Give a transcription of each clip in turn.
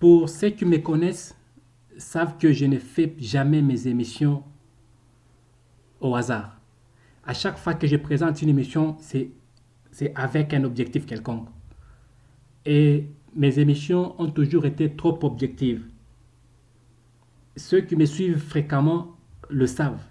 Pour ceux qui me connaissent, savent que je ne fais jamais mes émissions au hasard. À chaque fois que je présente une émission, c'est avec un objectif quelconque. Et mes émissions ont toujours été trop objectives. Ceux qui me suivent fréquemment le savent.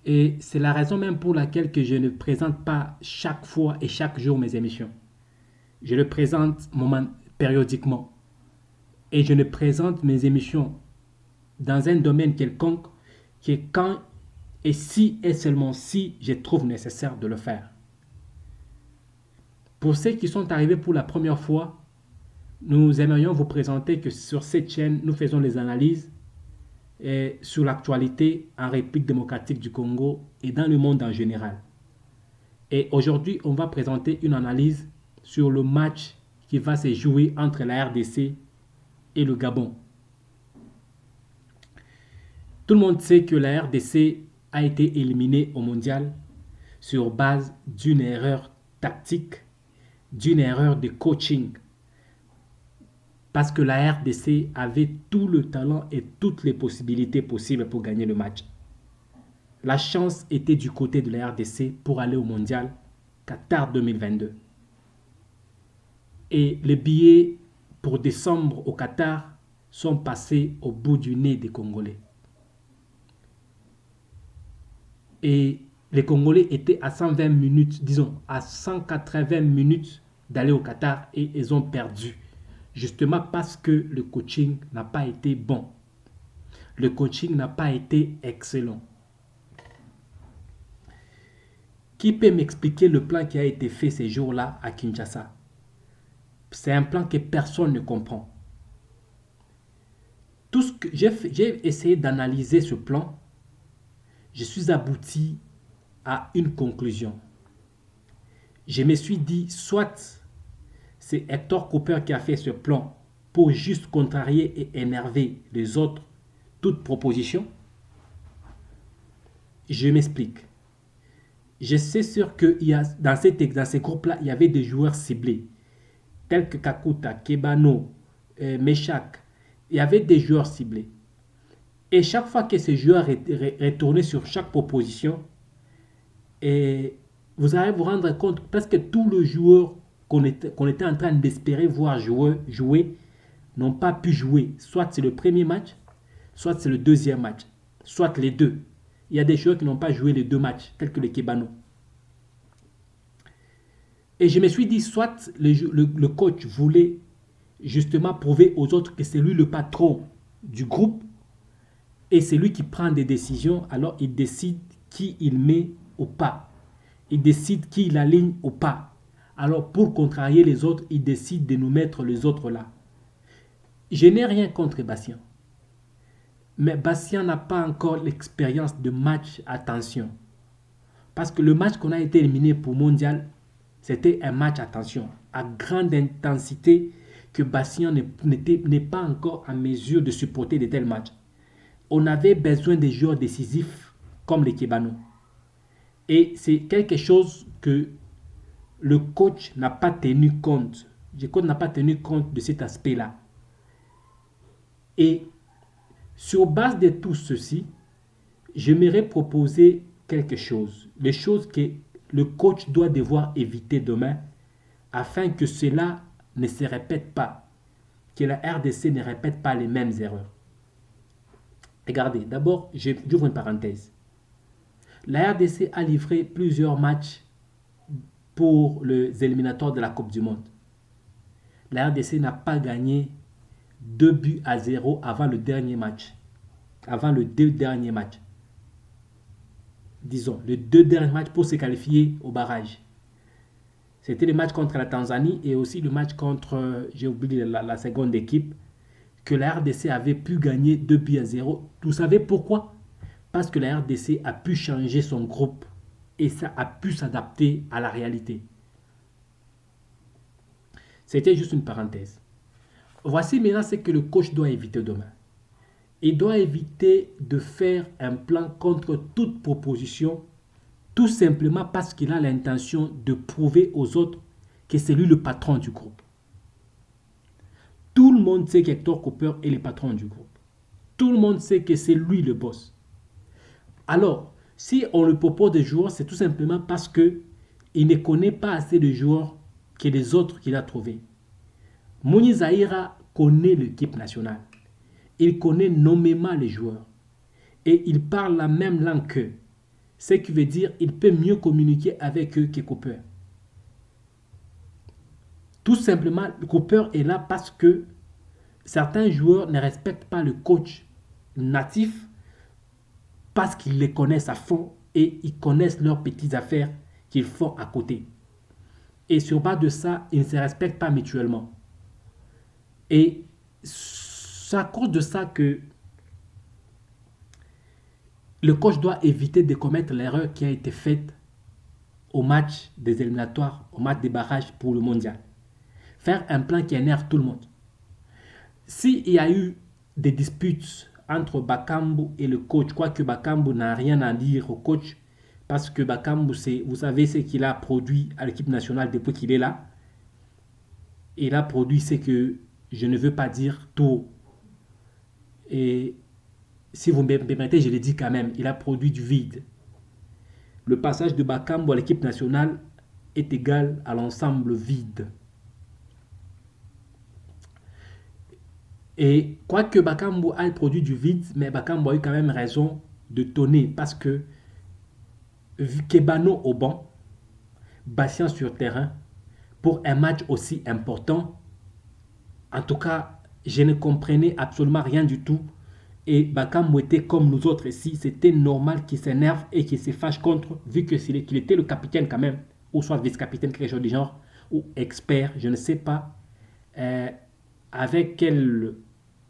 Et c'est la raison même pour laquelle que je ne présente pas chaque fois et chaque jour mes émissions. Je le présente périodiquement. Et je ne présente mes émissions dans un domaine quelconque qui est quand et si et seulement si je trouve nécessaire de le faire. Pour ceux qui sont arrivés pour la première fois, nous aimerions vous présenter que sur cette chaîne, nous faisons les analyses sur l'actualité en République démocratique du Congo et dans le monde en général. Et aujourd'hui, on va présenter une analyse sur le match qui va se jouer entre la RDC et le Gabon. Tout le monde sait que la RDC a été éliminée au mondial sur base d'une erreur tactique, d'une erreur de coaching. Parce que la RDC avait tout le talent et toutes les possibilités possibles pour gagner le match. La chance était du côté de la RDC pour aller au mondial Qatar 2022. Et les billets pour décembre au Qatar sont passés au bout du nez des Congolais. Et les Congolais étaient à 120 minutes, disons à 180 minutes d'aller au Qatar et ils ont perdu. Justement parce que le coaching n'a pas été bon. Le coaching n'a pas été excellent. Qui peut m'expliquer le plan qui a été fait ces jours-là à Kinshasa? C'est un plan que personne ne comprend. Tout ce que j'ai essayé d'analyser ce plan, je suis abouti à une conclusion. Je me suis dit, soit c'est Hector Cooper qui a fait ce plan pour juste contrarier et énerver les autres, toute proposition. Je m'explique. Je sais sûr que dans ces groupes-là, il y avait des joueurs ciblés, tels que Kakuta, Kebano, Meshak. Il y avait des joueurs ciblés. Et chaque fois que ces joueurs retournaient sur chaque proposition, et vous allez vous rendre compte que presque tous les joueurs qu'on était en train d'espérer voir jouer n'ont pas pu jouer. Soit c'est le premier match, soit c'est le deuxième match, soit les deux. Il y a des joueurs qui n'ont pas joué les deux matchs, tels que les Kebano. Et je me suis dit, soit le coach voulait justement prouver aux autres que c'est lui le patron du groupe et c'est lui qui prend des décisions, alors il décide qui il met au pas. Il décide qui il aligne au pas. Alors pour contrarier les autres, il décide de nous mettre les autres là. Je n'ai rien contre Bastien. Mais Bastien n'a pas encore l'expérience de match attention. Parce que le match qu'on a été éliminé pour mondial, c'était un match attention, à grande intensité, que Bastien n'est pas encore en mesure de supporter de tels matchs. On avait besoin des joueurs décisifs comme les Kebano. Et c'est quelque chose que le coach n'a pas tenu compte. Le coach n'a pas tenu compte de cet aspect-là. Et sur base de tout ceci, j'aimerais proposer quelque chose. Les choses que le coach doit devoir éviter demain afin que cela ne se répète pas, que la RDC ne répète pas les mêmes erreurs. Regardez, d'abord, j'ouvre une parenthèse. La RDC a livré plusieurs matchs pour les éliminatoires de la Coupe du Monde. La RDC n'a pas gagné 2-0 avant le dernier match. Avant les deux derniers matchs. Disons, les deux derniers matchs pour se qualifier au barrage. C'était le match contre la Tanzanie et aussi le match contre, j'ai oublié la seconde équipe, que la RDC avait pu gagner 2-0. Vous savez pourquoi? Parce que la RDC a pu changer son groupe et ça a pu s'adapter à la réalité. C'était juste une parenthèse. Voici maintenant ce que le coach doit éviter demain. Il doit éviter de faire un plan contre toute proposition, tout simplement parce qu'il a l'intention de prouver aux autres que c'est lui le patron du groupe. Tout le monde sait qu'Hector Cooper est le patron du groupe. Tout le monde sait que c'est lui le boss. Alors, si on le propose des joueurs, c'est tout simplement parce que il ne connaît pas assez de joueurs que les autres qu'il a trouvés. Mouni Zahira connaît l'équipe nationale. Il connaît nommément les joueurs. Et il parle la même langue qu'eux. Ce qui veut dire qu'il peut mieux communiquer avec eux que Cooper. Tout simplement, Cooper est là parce que certains joueurs ne respectent pas le coach natif parce qu'ils les connaissent à fond et ils connaissent leurs petites affaires qu'ils font à côté. Et sur base de ça, ils ne se respectent pas mutuellement. Et c'est à cause de ça que le coach doit éviter de commettre l'erreur qui a été faite au match des éliminatoires, au match des barrages pour le mondial. Faire un plan qui énerve tout le monde. S'il y a eu des disputes entre Bakambu et le coach, quoique Bakambu n'a rien à dire au coach, parce que Bakambu, vous savez ce qu'il a produit à l'équipe nationale depuis qu'il est là. Il a produit ce que je ne veux pas dire tout. Et si vous me permettez, je le dis quand même, il a produit du vide. Le passage de Bakambu à l'équipe nationale est égal à l'ensemble vide. Et quoique Bakambu ait produit du vide, mais Bakambu a eu quand même raison de tonner parce que Kebano au banc, Bastien sur terrain, pour un match aussi important, en tout cas, je ne comprenais absolument rien du tout. Et Bakambu était comme nous autres ici, c'était normal qu'il s'énerve et qu'il se fâche contre, vu qu'il était le capitaine quand même, ou soit vice-capitaine, quelque chose du genre, ou expert, je ne sais pas, avec quel...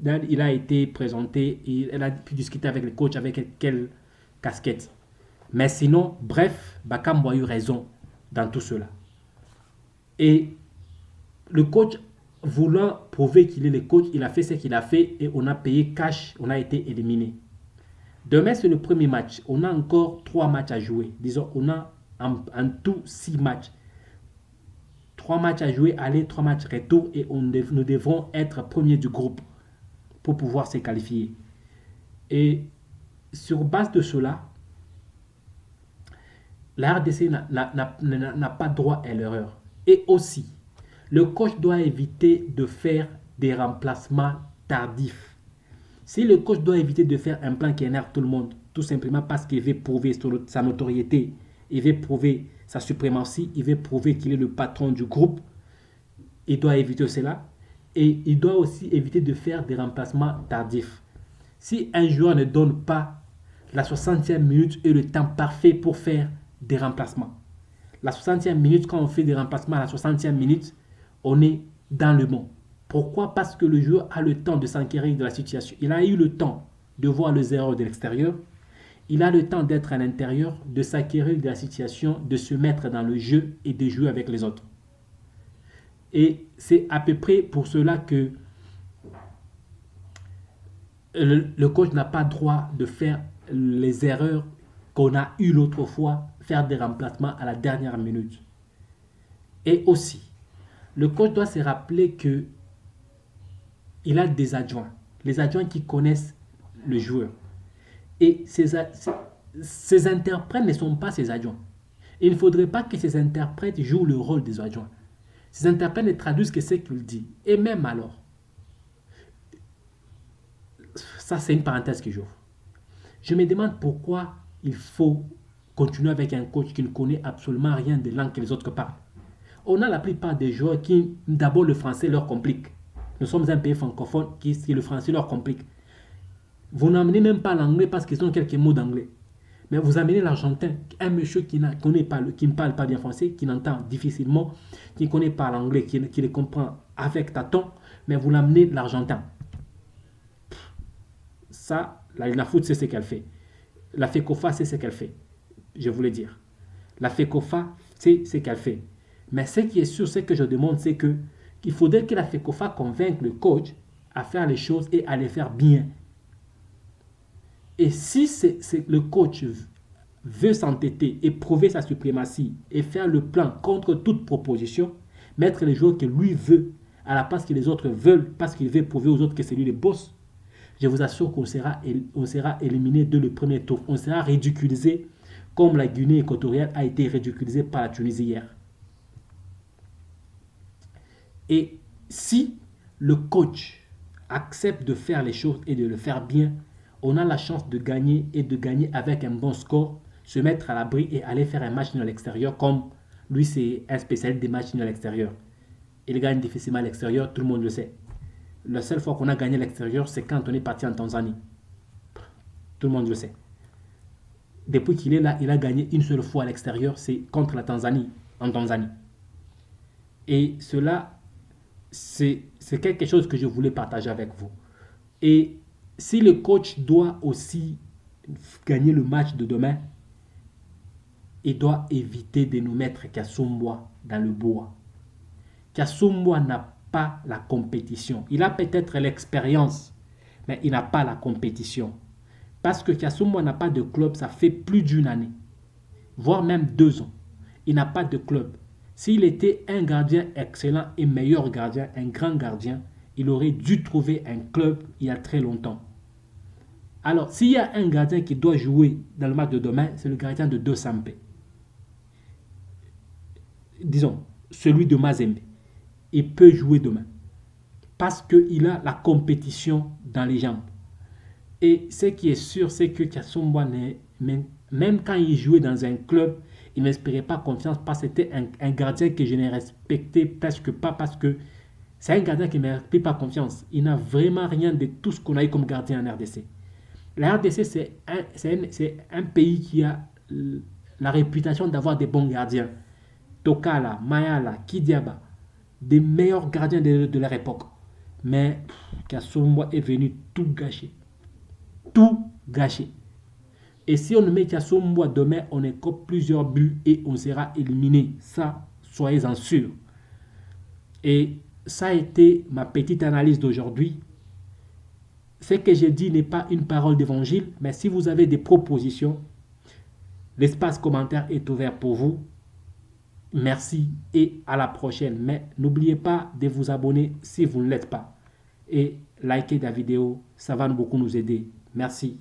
Il a été présenté, il a pu discuter avec le coach, avec quelle casquette. Mais sinon, bref, Bakambu a eu raison dans tout cela. Et le coach, voulant prouver qu'il est le coach, il a fait ce qu'il a fait et on a payé cash, on a été éliminé. Demain, c'est le premier match. On a encore 3 matchs à jouer. Disons, on a en tout 6 matchs. 3 matchs à jouer, aller, 3 matchs retour et nous devrons être premiers du groupe pour pouvoir se qualifier. Et sur base de cela, la RDC n'a pas droit à l'erreur. Et aussi, le coach doit éviter de faire des remplacements tardifs. Si le coach doit éviter de faire un plan qui énerve tout le monde, tout simplement parce qu'il veut prouver sa notoriété, il veut prouver sa suprématie, il veut prouver qu'il est le patron du groupe, il doit éviter cela. Et il doit aussi éviter de faire des remplacements tardifs. Si un joueur ne donne pas la 60e minute est le temps parfait pour faire des remplacements. La 60e minute, quand on fait des remplacements à la 60e minute, on est dans le bon. Pourquoi? Parce que le joueur a le temps de s'enquérir de la situation. Il a eu le temps de voir les erreurs de l'extérieur. Il a le temps d'être à l'intérieur, de s'acquérir de la situation, de se mettre dans le jeu et de jouer avec les autres. Et c'est à peu près pour cela que le coach n'a pas droit de faire les erreurs qu'on a eues l'autre fois, faire des remplacements à la dernière minute. Et aussi, le coach doit se rappeler que il a des adjoints, les adjoints qui connaissent le joueur. Et ces interprètes ne sont pas ses adjoints. Il ne faudrait pas que ces interprètes jouent le rôle des adjoints. Ces interprètes ne traduisent que ce qu'il dit. Et même alors, ça c'est une parenthèse que j'ouvre. Je me demande pourquoi il faut continuer avec un coach qui ne connaît absolument rien des langues que les autres parlent. On a la plupart des joueurs qui, d'abord le français leur complique. Nous sommes un pays francophone qui le français leur complique. Vous n'amenez même pas l'anglais parce qu'ils ont quelques mots d'anglais. Mais vous amenez l'argentin, un monsieur qui ne parle pas bien français, qui n'entend difficilement, qui ne connaît pas l'anglais, qui le comprend avec tâton, mais vous l'amenez l'argentin. Ça, la foot, c'est ce qu'elle fait. La FECOFA, c'est ce qu'elle fait. Je voulais dire. La FECOFA, c'est ce qu'elle fait. Mais ce qui est sûr, ce que je demande, c'est qu'il faudrait que la FECOFA convainque le coach à faire les choses et à les faire bien. Et si le coach veut s'entêter et prouver sa suprématie et faire le plan contre toute proposition, mettre les joueurs que lui veut à la place que les autres veulent, parce qu'il veut prouver aux autres que c'est lui le boss, je vous assure qu'on sera éliminé dès le premier tour. On sera ridiculisé comme la Guinée équatoriale a été ridiculisée par la Tunisie hier. Et si le coach accepte de faire les choses et de le faire bien, on a la chance de gagner et de gagner avec un bon score, se mettre à l'abri et aller faire un match nul à l'extérieur comme lui c'est un spécialiste des matchs nuls à l'extérieur. Il gagne difficilement à l'extérieur, tout le monde le sait. La seule fois qu'on a gagné à l'extérieur, c'est quand on est parti en Tanzanie. Tout le monde le sait. Depuis qu'il est là, il a gagné une seule fois à l'extérieur, c'est contre la Tanzanie, en Tanzanie. Et cela, c'est quelque chose que je voulais partager avec vous. Et si le coach doit aussi gagner le match de demain, il doit éviter de nous mettre Kasumwa dans le bois. Kasumwa n'a pas la compétition. Il a peut-être l'expérience, mais il n'a pas la compétition. Parce que Kasumwa n'a pas de club, ça fait plus d'une année, voire même 2 ans. Il n'a pas de club. S'il était un gardien excellent et meilleur gardien, un grand gardien, il aurait dû trouver un club il y a très longtemps. Alors, s'il y a un gardien qui doit jouer dans le match de demain, c'est le gardien de De Sampé. Disons, celui de Mazembe. Il peut jouer demain. Parce qu'il a la compétition dans les jambes. Et ce qui est sûr, c'est que Kasumwa, même quand il jouait dans un club, il n'inspirait pas confiance parce que c'était un gardien que je n'ai respecté presque pas parce que c'est un gardien qui ne m'inspire pas confiance. Il n'a vraiment rien de tout ce qu'on a eu comme gardien en RDC. La RDC, c'est un pays qui a la réputation d'avoir des bons gardiens. Tokala, Mayala, Kidiaba, des meilleurs gardiens de leur époque. Mais Kasumwa est venu tout gâcher. Tout gâcher. Et si on met Kasumwa demain, on écope plusieurs buts et on sera éliminé. Ça, soyez-en sûrs. Et ça a été ma petite analyse d'aujourd'hui. Ce que j'ai dit n'est pas une parole d'évangile, mais si vous avez des propositions, l'espace commentaire est ouvert pour vous. Merci et à la prochaine. Mais n'oubliez pas de vous abonner si vous ne l'êtes pas. Et liker la vidéo, ça va beaucoup nous aider. Merci.